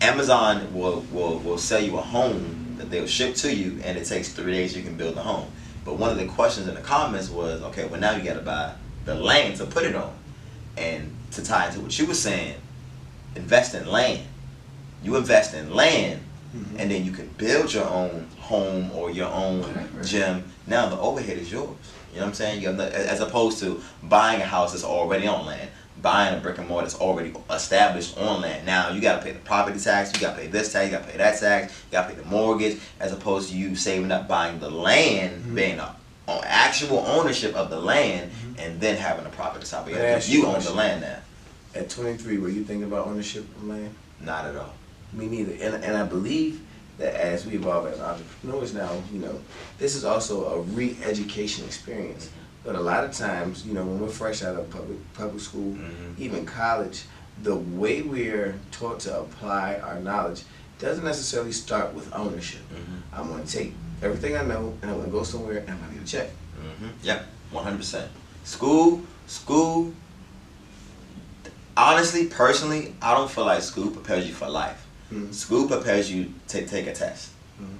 Amazon will sell you a home that they'll ship to you, and it takes 3 days you can build the home. But one of the questions in the comments was, okay, well now you got to buy the land to put it on. And to tie into what you were saying, invest in land. You invest in land, and then you can build your own home or your own gym. Now the overhead is yours. You know what I'm saying? As opposed to buying a house that's already on land. Buying a brick and mortar that's already established on land. Now you gotta pay the property tax, you gotta pay this tax, you gotta pay that tax, you gotta pay the mortgage, as opposed to you saving up, buying the land, being on actual ownership of the land, and then having a property tax. But you own the land now. At 23, were you thinking about ownership of land? Not at all. Me neither. And I believe that as we evolve as entrepreneurs now, this is also a re-education experience. But a lot of times, when we're fresh out of public school, even college, the way we're taught to apply our knowledge doesn't necessarily start with ownership. I'm going to take everything I know and I'm going to go somewhere and I'm going to get a check. Yep, 100%. School, honestly, personally, I don't feel like school prepares you for life. School prepares you to take a test.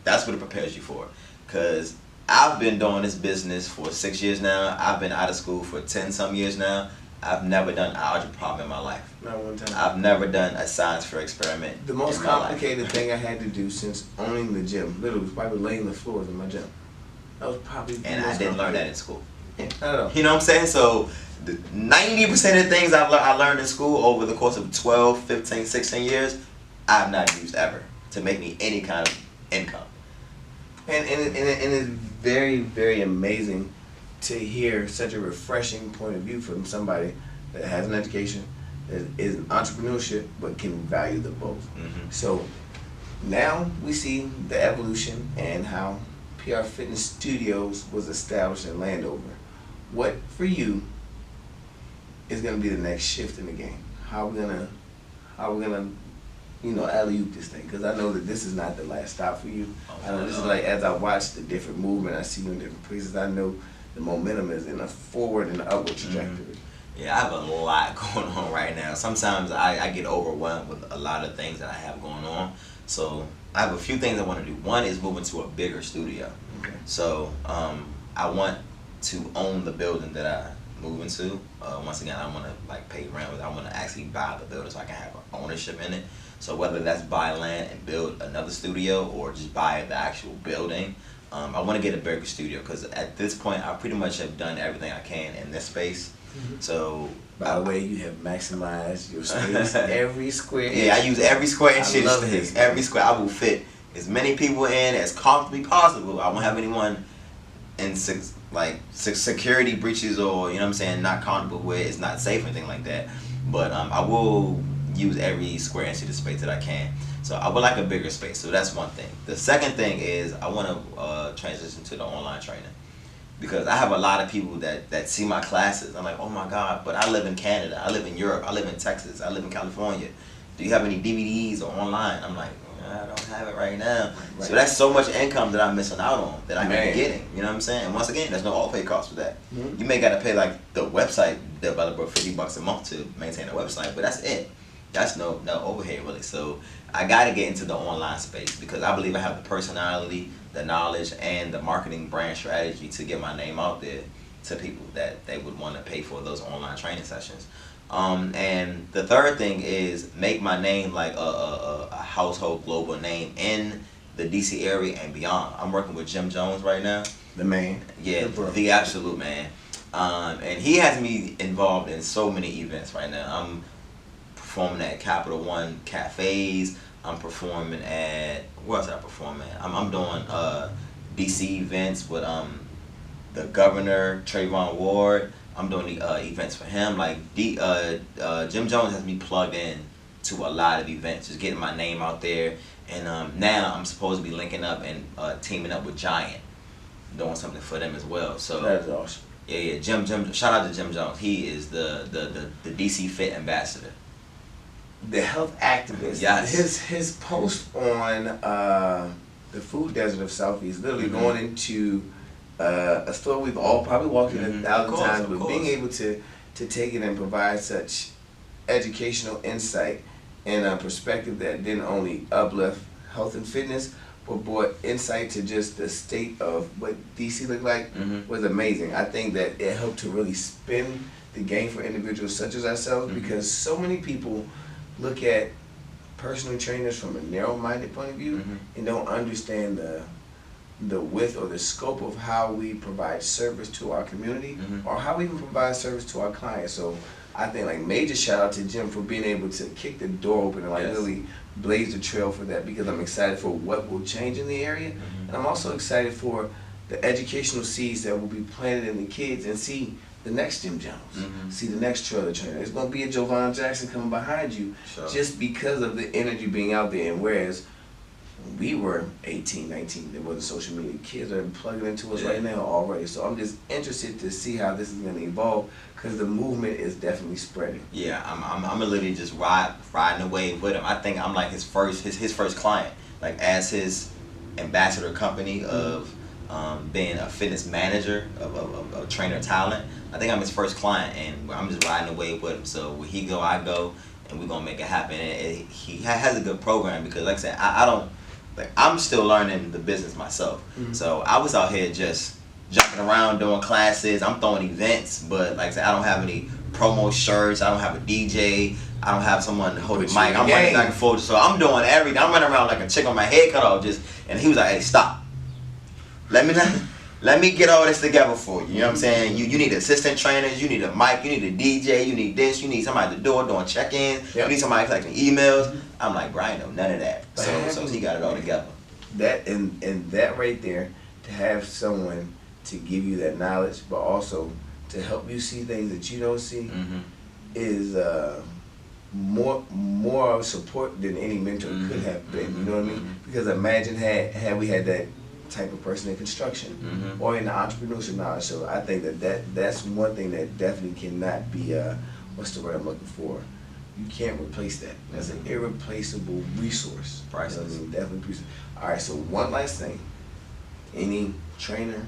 That's what it prepares you for. Because I've been doing this business for 6 years now. I've been out of school for 10-some years now. I've never done an algebra problem in my life. Not one time. I've never done a science fair experiment. The most complicated thing I had to do since owning the gym, literally, was probably laying the floors in my gym. That was probably the And most I didn't learn that in school. Yeah, I don't know. You know what I'm saying? So 90% of the things I learned in school over the course of 12, 15, 16 years, I've not used ever to make me any kind of income. And it's very, very amazing to hear such a refreshing point of view from somebody that has an education, that is in entrepreneurship, but can value them both. So now we see the evolution and how PRFitness Studios was established in Landover. What for you is going to be the next shift in the game? How are we gonna alley-oop this thing? Because I know that this is not the last stop for you. I know this is like, as I watch the different movement, I see you in different places, I know the momentum is in a forward and upward trajectory. Yeah, I have a lot going on right now. Sometimes I get overwhelmed with a lot of things that I have going on. So I have a few things I want to do. One is moving to a bigger studio. Okay. So I want to own the building that I move into. Once again, I want to pay rent. I want to actually buy the building so I can have ownership in it. So whether that's buy land and build another studio or just buy the actual building, I want to get a bigger studio because at this point I pretty much have done everything I can in this space. So by the way, you have maximized your space, every square inch. Yeah, I use every square inch of love space. this, Every square, I will fit as many people in as comfortably possible. I won't have anyone in security breaches or not comfortable where it's not safe or anything like that. But I will use every square inch of the space that I can. So I would like a bigger space. So that's one thing. The second thing is I want to transition to the online training. Because I have a lot of people that see my classes. I'm like, oh my God, but I live in Canada, I live in Europe, I live in Texas, I live in California. Do you have any DVDs or online? I'm like, I don't have it right now. Right. So that's so much income that I'm missing out on that I could be getting. You know what I'm saying? And once again, there's no all-pay cost for that. You may got to pay the website developer $50 a month to maintain a website, but that's it. That's no overhead really. So I got to get into the online space because I believe I have the personality, the knowledge, and the marketing brand strategy to get my name out there to people that they would want to pay for those online training sessions. And the third thing is make my name like a household global name in the DC area and beyond. I'm working with Jim Jones right now. The man. Yeah, the absolute man. And he has me involved in so many events right now. I'm performing at Capital One cafes. I'm performing at, where else am I performing at? I'm doing DC events with the governor, Trayvon Ward. I'm doing the events for him. Jim Jones has me plugged in to a lot of events, just getting my name out there. And now I'm supposed to be linking up and teaming up with Giant, doing something for them as well. So that's awesome. Yeah, Jim. Shout out to Jim Jones. He is the DC Fit ambassador. The health activist. Yes. His post on the food desert of Southeast, literally going into a store we've all probably walked in 1,000 times, but being able to take it and provide such educational insight and a perspective that didn't only uplift health and fitness, but brought insight to just the state of what DC looked like was amazing. I think that it helped to really spin the game for individuals such as ourselves, because so many people look at personal trainers from a narrow-minded point of view and don't understand the width or the scope of how we provide service to our community or how we even provide service to our clients. So I think like major shout out to Jim for being able to kick the door open and like really blaze the trail for that, because I'm excited for what will change in the area, and I'm also excited for the educational seeds that will be planted in the kids and see the next Jim Jones, see the next trailer trainer. There's going to be a Jovan Jackson coming behind you just because of the energy being out there. And whereas when we were 18, 19, there wasn't social media. Kids are plugging into us right now already. So I'm just interested to see how this is going to evolve, because the movement is definitely spreading. Yeah, I'm literally just riding the wave with him. I think I'm like his first client, like as his ambassador company of being a fitness manager of trainer talent. I think I'm his first client, and I'm just riding the wave with him. So where he go, I go, and we're gonna make it happen. And he has a good program, because like I said, I don't, like, I'm still learning the business myself. So I was out here just jumping around doing classes. I'm throwing events, but like I said, I don't have any promo shirts. I don't have a DJ. I don't have someone to hold the mic. I'm running back and forth. So I'm doing everything. I'm running around like a chick on my head cut off. And he was like, "Hey, stop. Let me get all this together for you." You know what I'm saying? You need assistant trainers, you need a mic, you need a DJ, you need this, you need somebody at the door doing check-ins, you need somebody collecting emails. I'm like, bro, I ain't know none of that. So he got it all together. That and that right there, to have someone to give you that knowledge, but also to help you see things that you don't see, is more of support than any mentor could have been. You know what I mean? Because imagine had we had that type of person in construction or in the entrepreneurship knowledge. So I think that's one thing that definitely cannot be what's the word I'm looking for? You can't replace that. That's an irreplaceable resource. Priceless. I mean, definitely. All right. So one last thing. Any trainer,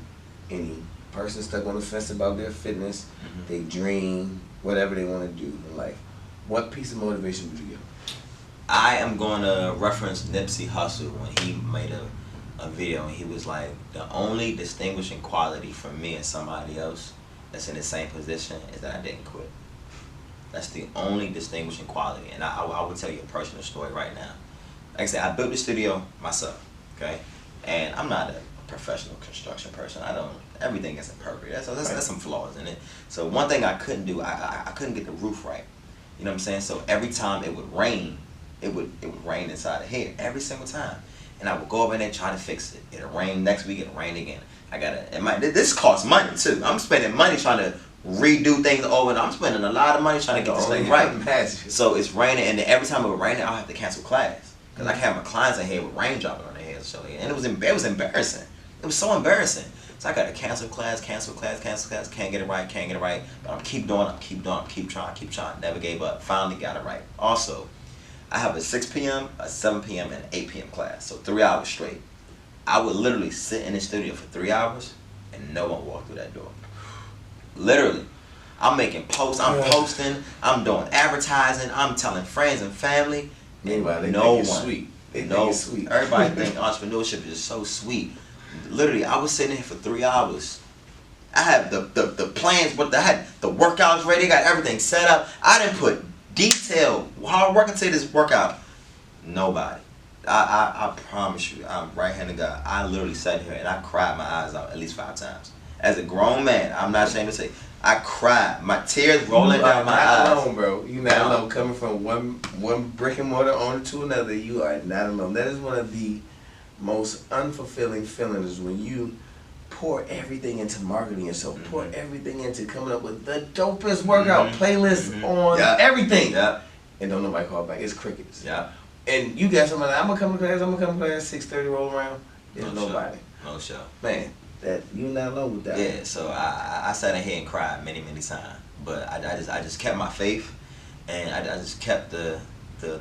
any person stuck on the fence about their fitness, they dream, whatever they want to do in life, what piece of motivation would you give? I am going to reference Nipsey Hussle when he made a video, and he was like, the only distinguishing quality from me and somebody else that's in the same position is that I didn't quit. That's the only distinguishing quality. And I will tell you a personal story right now. Like I said, I built the studio myself, okay? And I'm not a professional construction person. Everything isn't perfect. That's some flaws in it. So one thing I couldn't do, I couldn't get the roof right. You know what I'm saying? So every time it would rain, it would rain inside of here, every single time. And I would go over there and try to fix it. It'll rain next week, it'll rain again. This costs money too. I'm spending money trying to redo things over, and I'm spending a lot of money trying to get this thing right. So it's raining, and then every time it would rain, I'll have to cancel class. Because I can have my clients in here with rain dropping on their heads. And it was embarrassing. It was so embarrassing. So I got to cancel class, can't get it right. But I'm keep trying, never gave up, finally got it right. Also, I have a 6 p.m., a 7 p.m., and an 8 p.m. class, so 3 hours straight. I would literally sit in the studio for 3 hours, and no one walked through that door. Literally. I'm making posts, I'm posting, I'm doing advertising, I'm telling friends and family, and no one. Sweet. They think it's sweet. Everybody think entrepreneurship is so sweet. Literally, I was sitting here for 3 hours. I had the plans, but I had the workouts ready, got everything set up. I didn't put detailed hard work into this workout. Nobody. I promise you, I'm right-handed God. I literally sat here and I cried my eyes out at least 5 times. As a grown man, I'm not ashamed to say, I cried. My tears rolling down my eyes. You're not alone, bro. You're not alone. Coming from one brick and mortar owner to another, you are not alone. That is one of the most unfulfilling feelings, when you pour everything into marketing yourself, pour everything into coming up with the dopest workout playlist on everything. And don't nobody call back. It's crickets. And you got somebody, I'm gonna come to class 6:30, roll around. There's nobody. No show. Man, that you're not alone with that. Yeah, so I sat in here and cried many times. But I just kept my faith, and I just kept the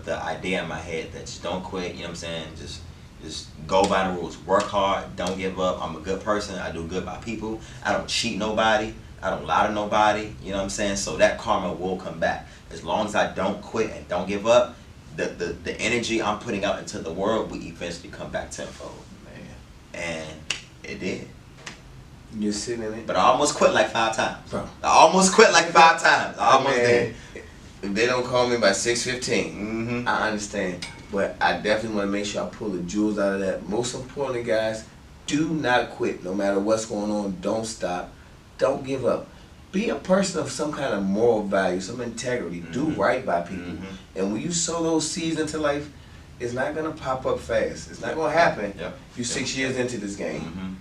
idea in my head that just don't quit, you know what I'm saying? Just go by the rules. Work hard, don't give up. I'm a good person, I do good by people. I don't cheat nobody, I don't lie to nobody, you know what I'm saying? So that karma will come back. As long as I don't quit and don't give up, the energy I'm putting out into the world will eventually come back tenfold. Man. And it did. You're sitting in it. But I almost quit like 5 times. Bro. I almost quit like 5 times. I almost did. If they don't call me by 6:15, Mm-hmm. I understand. But I definitely want to make sure I pull the jewels out of that. Most importantly, guys, do not quit. No matter what's going on, don't stop. Don't give up. Be a person of some kind of moral value, some integrity. Mm-hmm. Do right by people. Mm-hmm. And when you sow those seeds into life, it's not going to pop up fast. It's not going to happen. Yep. If you're 6 years into this game. Mm-hmm.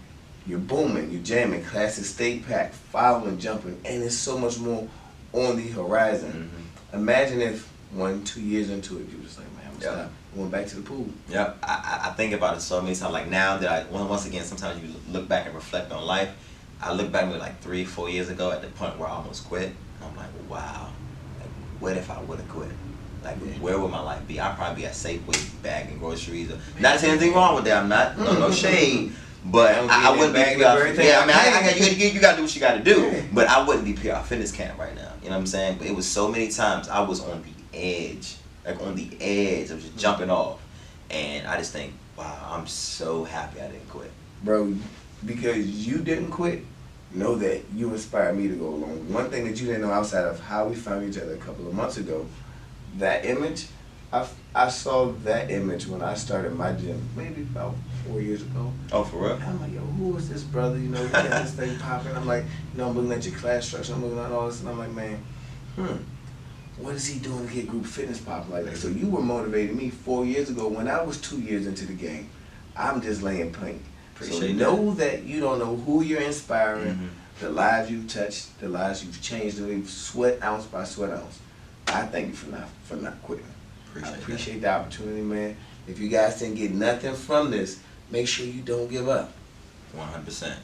You're booming, you're jamming, classes stay packed, following, jumping, and there's so much more on the horizon. Mm-hmm. Imagine if 1-2 years into it, you were just like, man, I'm gonna Yep. stop. Went back to the pool. Yep. I think about it so many times. Like now that once again, sometimes you look back and reflect on life. I look back maybe like 3-4 years ago at the point where I almost quit. And I'm like, wow, like, what if I would have quit? Like, where would my life be? I'd probably be at Safeway bagging groceries. Not to say anything wrong with that. I'm not, no shade. But I wouldn't be PR. Yeah, I mean, you got to do what you got to do. But I wouldn't be PRFitness camp right now. You know what I'm saying? But it was so many times I was on the edge. Like on the edge of just jumping off. And I just think, wow, I'm so happy I didn't quit. Bro, because you didn't quit, know that you inspired me to go along. One thing that you didn't know outside of how we found each other a couple of months ago, that image, I saw that image when I started my gym, maybe about 4 years ago. Oh, for real? I'm like, yo, who is this brother? You know, we got this thing popping. I'm like, you know, I'm looking at your class structure, I'm looking at all this, and I'm like, man, what is he doing to get group fitness popping like that? So you were motivating me 4 years ago when I was 2 years into the game. I'm just laying paint. Appreciate know that you don't know who you're inspiring, Mm-hmm. the lives you've touched, the lives you've changed, the sweat ounce by sweat ounce. I thank you for not quitting. I appreciate the opportunity, man. If you guys didn't get nothing from this, make sure you don't give up. 100%.